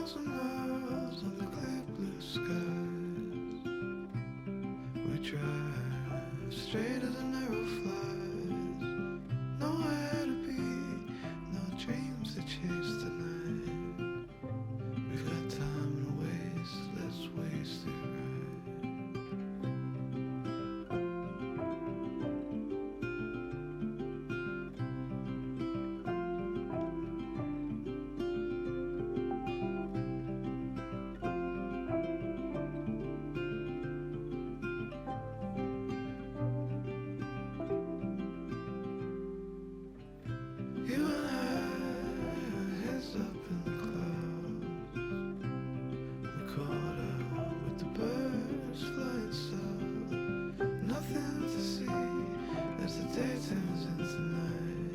thousand miles on the clear blue skies. We drive straight as a narrow flies. Nowhere to be, no dreams to chase tonight. We've got time to waste, let's waste it right. You and I, heads up in the clouds. We caught up with the birds flying south. Nothing to see as the day turns into night.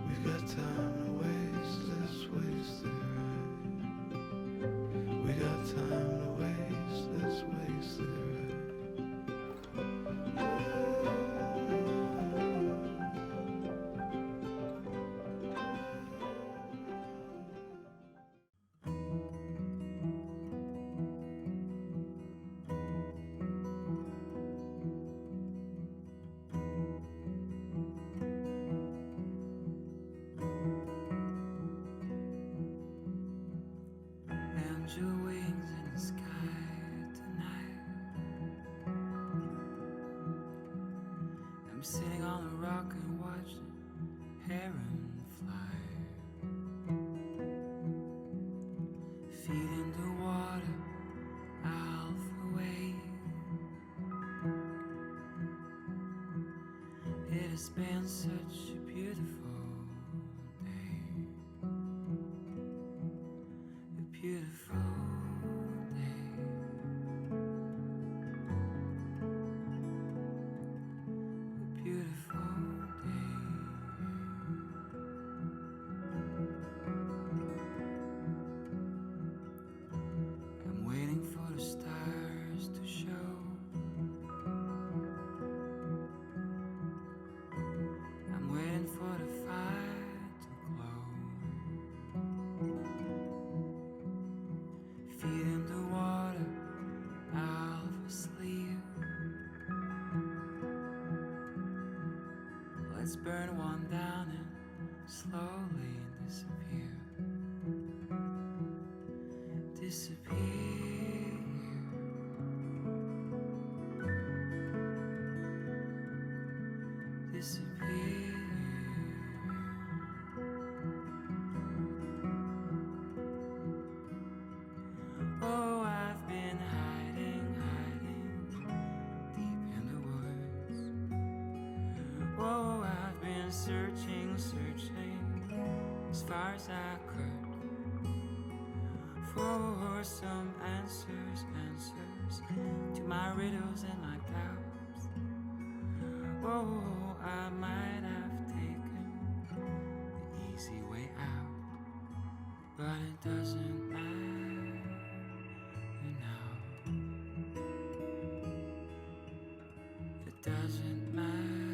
We've got time to waste, let's waste it right. We got time to waste, let's waste it right. Angel wings in the sky tonight. I'm sitting on a rock and watching heron fly. Feet in the water, out the wave. It has been such a beautiful day. A beautiful day. A beautiful day. I'm waiting for the stars to show. I'm waiting for the fire to glow. Feet in the water, half asleep. Let's burn one down and slowly disappear. Disappear. Disappear. Oh, I've been hiding, hiding deep in the woods. Oh, I've been searching, searching as far as I could for some answers, answers to my riddles and my doubts. Oh, I might have taken the easy way out, but it doesn't matter now. It doesn't matter.